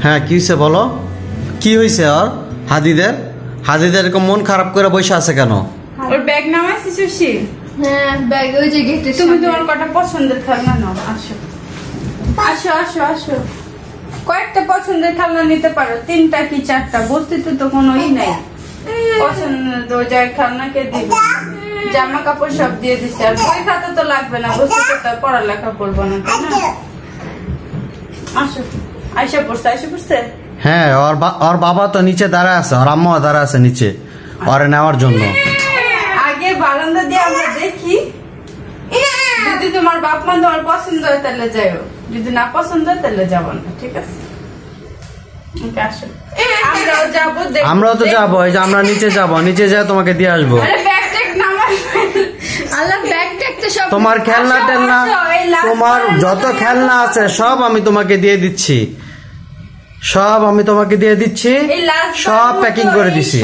হ্যাঁ কি হয়েছে বলো, কি হয়েছে? আর হাদিদের এরকম মন খারাপ করে বসে আছে কেন? ওর ব্যাগ নামাইছি সুশি। হ্যাঁ ব্যাগ ওই যে গেটে। তুমি তোমার কটা পছন্দের খেলনা নাও। আসো আসো আসো আসো, কয়েকটা পছন্দের খেলনা নিতে পারো, 3টা কি 4টা, বস্তিতে তো কোনোই নাই। পছন্দ যায় খেলনাকে দিবে, জামা কাপড় সব দিয়ে দিচ্ছে, আর বই খাতা তো লাগবে না, বস্তিতে তো পড়ালেখা করবো না, তাই না? আসো, আইসা পড়ছে। হ্যাঁ ওর বাবা তো নিচে দাঁড়ায় আছে, ওর আম্মা দাঁড়ায় আছে নিচে ওরে নেওয়ার জন্য। আগে বারান্দা দিয়ে আমরা দেখি, যদি তোমার বাপ মা তোমার পছন্দ হয় তাহলে যাইও, যদি না পছন্দ হয় তাহলে যাবো না, ঠিক আছে? আসো, আমরাও তো যাবো, এই যে আমরা নিচে যাবো, নিচে যাই তোমাকে দিয়ে আসবো। তোমার খেলনা টেলনা, তোমার যত খেলনা আছে সব আমি তোমাকে দিয়ে দিচ্ছি, সব প্যাকিং করে দিচ্ছি।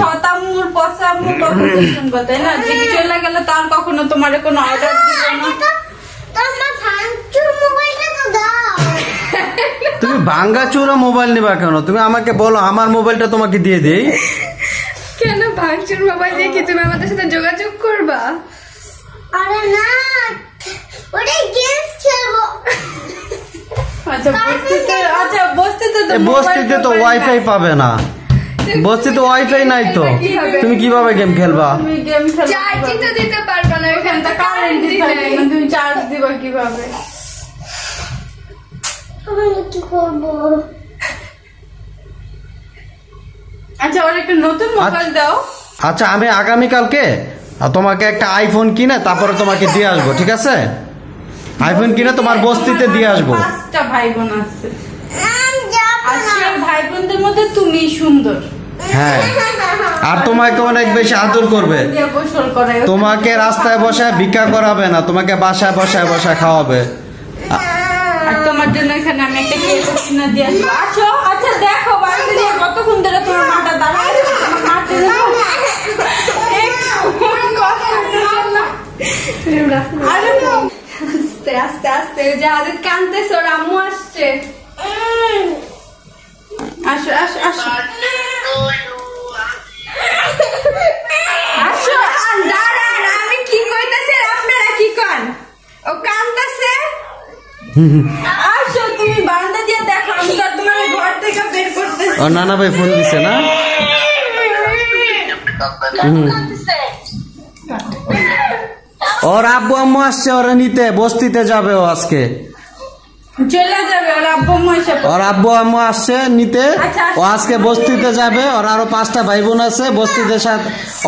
কখনো তোমার কোনো অর্ডার দিব না। তুমি ভাঙ্গাচুরা মোবাইল নিবা কেন? তুমি আমাকে বলো, আমার মোবাইলটা তোমাকে দিয়ে দেই। কেন ভাঙচুর মোবাইল দিয়ে কি তুমি আমাদের সাথে যোগাযোগ করবা? আরে না, ওটা গেমস খেলবো। বস্তিতে তো ওয়াইফাই পাবে না, বস্তিতে ওয়াইফাই নাই তো, তুমি কিভাবে গেম খেলবা? চার্জই তো দিতে পারবা না, এখানটা কারেন্ট দিলে তুমি চার্জ দিবা কিভাবে? কি করবো? আচ্ছা ওর একটা নতুন মোবাইল দাও। আচ্ছা আমি আগামীকালকে তোমাকে একটা আইফোন কিনে তারপরে তোমাকে দিয়ে আসবো, ঠিক আছে? আইফোন কিনে তোমার বস্তিতে দিয়ে আসবো। 5টা ভাই বোন আছে, আর ভাই বোনদের মধ্যে তুমি সুন্দর। হ্যাঁ, আর তোমাকে অনেক বেশি আদর করবে, তোমাকে রাস্তায় বসায় ভিক্ষা করাবে না, তোমাকে বাসায় বসায় খাওয়াবে। আর তোমার জন্য এখানে আমি একটা কেক কিনে দিয়ে আসবো। আসো, আচ্ছা দেখো বাড়িতে দিয়ে কতক্ষণ ধরে তোমার মাটা দাঁড়ায়, আস্তে আস্তে আস্তে যাদের কানতেছে, ওর আম্মু আসছে। আসো আসো আসো আসো, দাঁড়ান, আমি কি কইতাছি আর আপনারা কি কন? ও কানতেছে। আসো তুমি বারান্দা দিয়ে দেখো, আমি তো তোমার ঘর থেকে বের করতেছি। ও নানা ভাই ফোন দিছে না? ওর আব্বু আম্মু আসছে ওরা নিতে, বস্তিতে যাবে ও আজকে, চলে যাবে। ওর আব্বু আম্মু আসছে নিতে, ও আজকে বস্তিতে যাবে। ওর আরো 5টা ভাই বোন আছে, বস্তিতে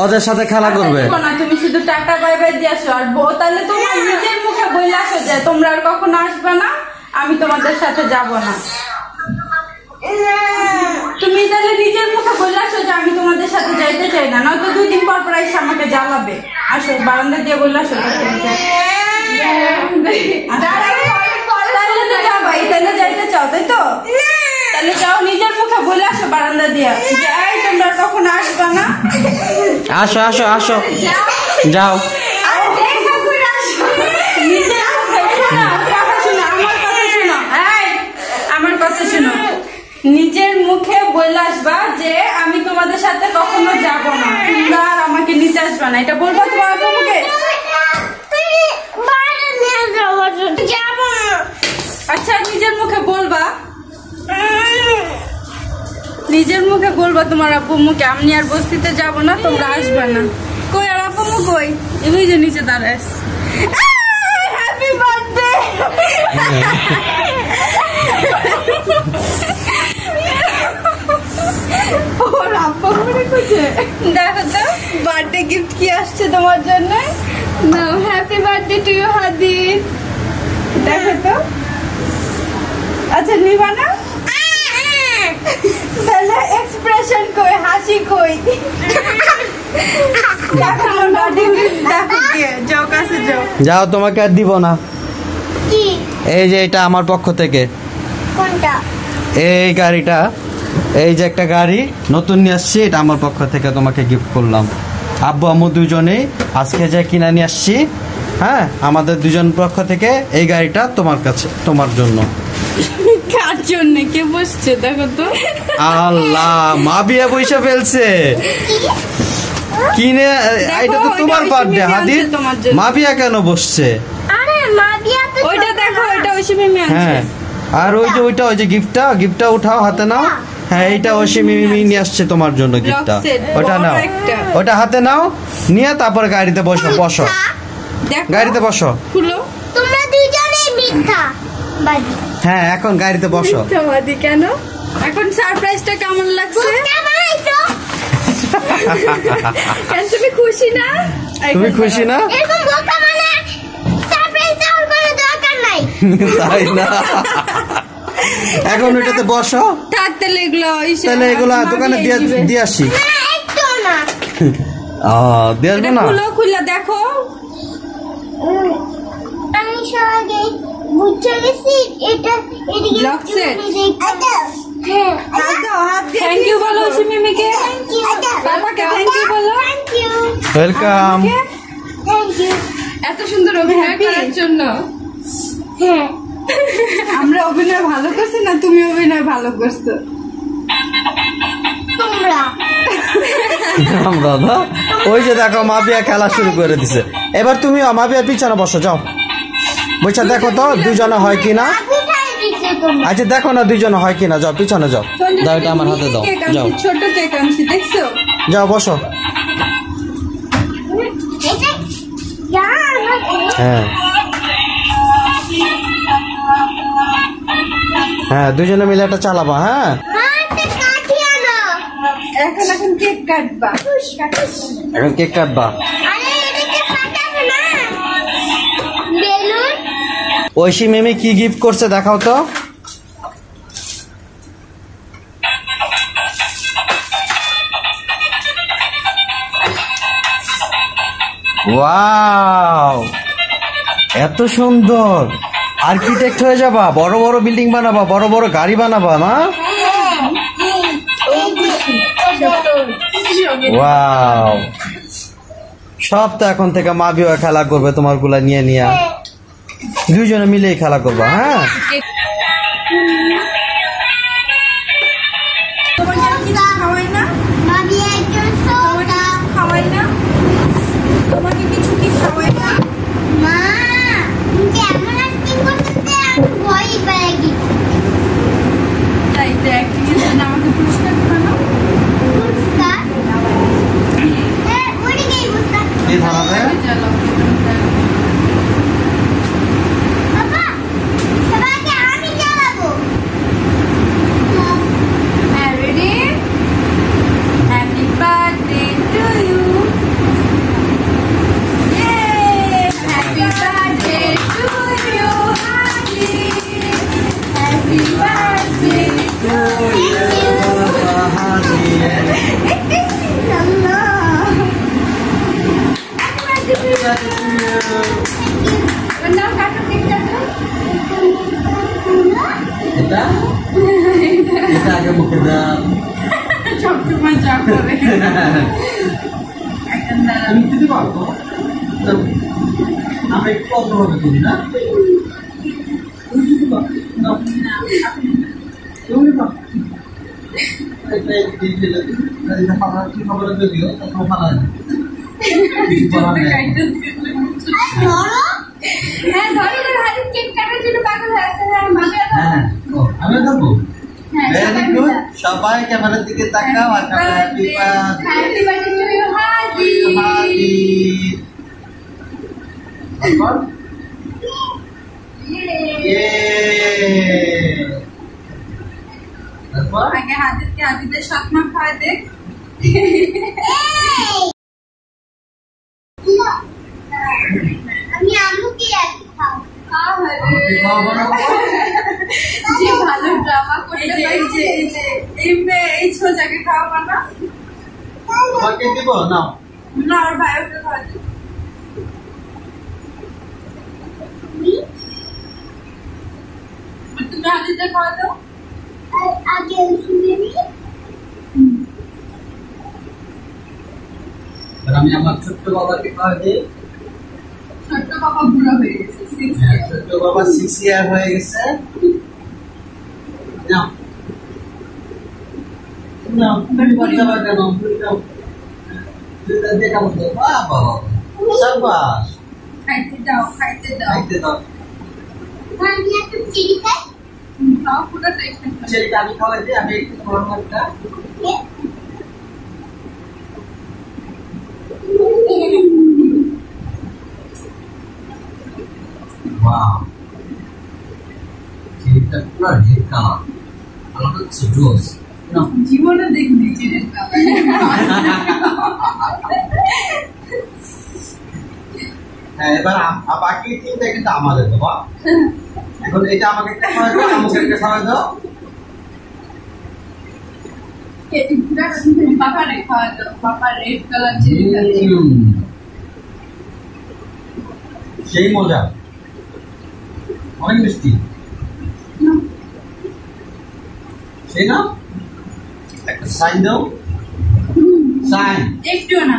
ওদের সাথে খেলা করবে। তুমি শুধু টাটা বাই বাই দিয়ে আসো, আর তাহলে তোমার নিজের মুখে বলে আসো যে তোমরা আর কখনো আসবে না, আমি তোমাদের সাথে যাব না। তুমি তাহলে নিজের মুখে বলে আসো যে আমি তোমাদের সাথে যাইতে চাই না, নয়তো 2 দিন পর পর এসে আমাকে জ্বালাবে। আসো বারান্দা দিয়ে বলে আসো। তাহলে যাইতে চাও, তাই তো? তাহলে যাও, নিজের মুখে বলে আসো বারান্দা দিয়ে যে এই তোমরা কখনো আসবে না। আসো আসো আসো, যাও। আমার কথা শোনো, নিজের মুখে বলে আসবা যে আমি তোমাদের সাথে কখনো যাব না, তোমরা আর আমাকে নিতে আসবা না, এটা বলবা তোমার মুখে? আচ্ছা নিজের মুখে বলবা, নিজের মুখে বলবা তোমার আব্বু মুখে আমি আর বস্তিতে যাব না, তোমরা আসবে না। কই আর আব্বু মুখ কই? এই যে নিচে দাঁড়ায়। Happy birthday. ওর আব্বু মনে করছে, দেখো তো বার্থডে গিফট কি আসছে তোমার জন্য। নাও হ্যাপি বার্থডে টু ইউ হাদি। দেখো তো। আচ্ছা নিবা না? তাহলে এক্সপ্রেশন কই, হাসি কই? যাও, তোমাকে আর দিব না। এই যে এটা আমার পক্ষ থেকে, এই গাড়িটা, এই যে একটা গাড়ি নতুন নিয়ে আসছি, এটা আমার পক্ষ থেকে তোমাকে গিফট করলাম। আব্বু আম্মু দুজনেই আজকে যে কিনে নিয়ে আসছি, হ্যাঁ, আমাদের দুজন পক্ষ থেকে এই গাড়িটা তোমার কাছে, তোমার জন্য। কার জন্য কে বসছে দেখো তো। আল্লাহ, মাবিয়া পয়সা ফেলছে কিনে। এটা তো তোমার বার্থডে হাদিদ, তোমার জন্য। মাবিয়া কেন বসছে? আরে মা দিয়া তো ওইটা দেখো, ওইটা ঐশী মিমি আনছে। হ্যাঁ, আর ওই যে গিফটটা উঠাও, হাতে নাও। হ্যাঁ, এইটা ঐশী মিমি নিয়ে আসছে তোমার জন্য গিফটটা। Lock set, ওটা বড় নাও, একটা। ওটা হাতে নাও, নিয়ে তারপর গাড়িতে বসো। দেখো গাড়িতে বসো। খুলো। তোমরা দুইজনেই মিথ্যা বাজি। হ্যাঁ, এখন গাড়িতে বসো। মিথ্যাবাদী কেন? এখন সারপ্রাইজটা কেমন লাগছে? বোকা বানাইছো। কেন তুমি খুশি না? তুমি খুশি না? এরকম বোকা মানে সারপ্রাইজ দেওয়ার কোনো দরকার নাই। তাই না? এখন ওইটাতে বসো। থাক তাহলে এগুলো ঐশী তাহলে এগুলা মামি দোকানে দিয়ে দিবে। দিয়ে আসি। না একটু না। দিয়ে আসবো এটা না? খুলে দেখো। আমি সবাইকে বুঝে গেছি এটা এদিকে Lock set? হ্যাঁ থ্যাংক ইউ বলো ঐশী মিমিকে। বাবাকে থ্যাংক ইউ বলো। Thank you welcome. Thank you এত সুন্দর অভিনয় Happy? করার জন্য। হ্যাঁ আমরা অভিনয় ভালো করছি না তুমি অভিনয় ভালো করছো? তোমরা আমরা না, ওই যে দেখো মাবিয়া খেলা শুরু করে দিছে। এবার তুমি মাবিয়া পিছনে বসো, যাও বুঝছা, দেখো তো দুজনে হয় কিনা। আপনি খাই দিচ্ছে তোমরা আচ্ছা দেখো না দুজনে হয় কিনা, যাও পিছনে যাও। দাও, এটা আমার হাতে দাও, কেক আনছি, যাও ছোট কেক আনছি দেখছো? যাও বসো। এটা যা হ্যাঁ হ্যাঁ, দুজনে মিলে এটা চালাবা। হ্যাঁ, হাতে কাঠি আনো এখন কেক কাটবা। এখন কেক কাটবা। আরে এটাকে ফাটাবে না বেলুন ঐশী মিমি কি গিফট করছে দেখাও তো। ওয়াও, এত সুন্দর। আর্কিটেক্ট হয়ে যাবা, বড় বড় বিল্ডিং বানাবা, বড় বড় গাড়ি বানাবা না? ওয়াও, সব তো এখন থেকে মাবিও খেলা করবে তোমার গুলা নিয়ে নিয়ে, দুইজনে মিলেই খেলা করবা। হ্যাঁ, তোমার জন্য কিছু খাওয়াই না? মামি একজন সোডা খাওয়াই না? তোমাকে কিছু কি খাওয়াই না? মা তুমি এমন অ্যাক্টিং করতেছে আমি ভয়ই পেয়ে গেছি তাই তো অ্যাক্টিং এর জন্য আমাকে পুরস্কার দিবা না? পুরস্কার ওরে গেই পুরস্কার কি ধরাবে? চলো। বাবা সবাইকে আমি চালাবো হ্যাঁ, ready? Happy birthday to you. Yay! Happy birthday to you, Hadi. Happy birthday to you. নাও কাটো, কেক কাটো। এটা আগে মুখে দাও। সবসময় যা করে। এখন দাঁড়াও। তুমি দিতে পারবো? আমরা একটু অন্যভাবে করি না? তুমি দিতে পারো? নাও। তুমি দিতে পারো? এটা একটু দিলে দিই। এটা ফালা- কি খবরে যদিও, তখন ফালা যায়। কিছু বলার নেই। হ্যাঁ ধরো ধরো, হাতে কেক কাটার জন্য পাগল হয়ে আছে। হ্যাঁ মামি হ্যাঁ, ও, আমিও থাকবো। হ্যাঁ, ভেরি গুড, সবাই ক্যামেরার দিকে তাকাও আর happy birthday happy birthday to you Hadi. Hadi. তারপর ইয়ে, তারপর আগে হাদিদের সৎমা খাওয়াই দে। আমি আম্মুকে একটু খাও কি খাওয়াবো না বাবা? যে ভালো ড্রামা এই করতে যে এই যে এই যে এই মেয়ে এই ছোটাকে খাওয়াবো না? তোমাকে দিব নাও। না, ওর ভাই ওকে খাওয়া দে। তুমি হাদিদের খাওয়া দাও। আগে শুনে নি আর আমি আমার ছোট্ট বাবাকে খাওয়া দিই। ছোট্ট বাবা বুড়া হয়ে গেছে 6 ছোট বাবা 6 ইয়ার হয়ে গেছে নাও নাও তুমি বাচ্চা বাচ্চা নাও দুইটা দেখাবো তো বাবা শাবাশ খাইতে দাও খাইতে দাও আমি একটু চিনি খাই খাও পুরোটাই খাও ছেলেটা আমি খাওয়াই দিই আমি একটু গরম একটা Wow. Cerita pula red color. Kalau tu sedus. No. জীবনে দেখিনি চিড়ের হ্যাঁ এবার বাকি তিনটা কিন্তু আমাদের বাবা এখন এটা আমাকে একটা খাওয়াই দাও আমাকে একটা খাওয়াই দাও পাপা রে খাওয়া দাও পাপা রেড কালার চিড়ে খাচ্ছে সেই মজা অনেক মিষ্টি সেই না একটা সাইন দাও সাইন একটু না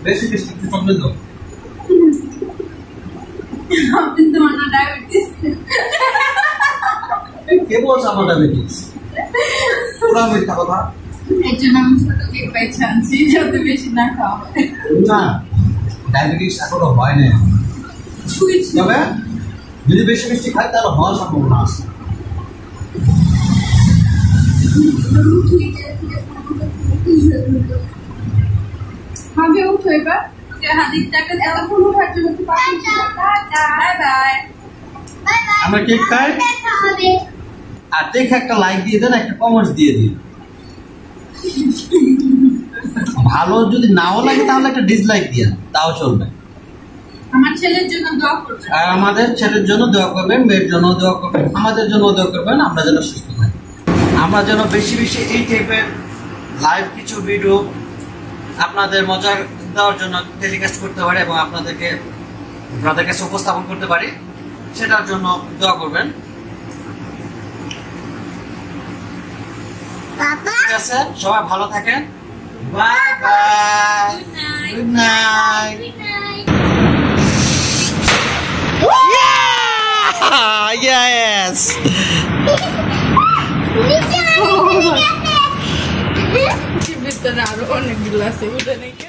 বেশি মিষ্টি একটু চকলেট দাও কিন্তু আমার না ডায়াবেটিস কে বলছে আমার ডায়াবেটিস পুরা মিথ্যা কথা এর জন্য আমি ছোট কেক পাইছি আনছি যাতে বেশি না খাওয়া হয় না ডায়াবেটিস এখনো হয় না তবে যদি বেশি মিষ্টি খাই তাহলে হওয়ার সম্ভাবনা আছে হবে উঠো এবার হাদিকটাকে এতক্ষণ উঠার জন্য তো বাই বাই আমরা কেক খাই দেখা হবে আর দেখে একটা লাইক দিয়ে দেন একটা কমেন্টস দিয়ে দিন ভালো যদি নাও লাগে তাহলে একটা ডিসলাইক দিয়ে তাও চলবে আমার ছেলের জন্য দোয়া করবেন আর আমাদের ছেলের জন্য দোয়া করবেন মেয়ের জন্য দোয়া করবেন আমাদের জন্য দোয়া করবেন আমরা যেন সুস্থ থাকি আমরা যেন বেশি বেশি এই টাইপের লাইভ কিছু ভিডিও আপনাদের মজার দেওয়ার জন্য টেলিকাস্ট করতে পারি এবং আপনাদের কাছে উপস্থাপন করতে পারি সেটার জন্য দোয়া করবেন বাবা ঠিক আছে সবাই ভালো থাকেন bye bye good night Yes! ভিতরে আরো অনেকগুলো আছে উঠে নাকি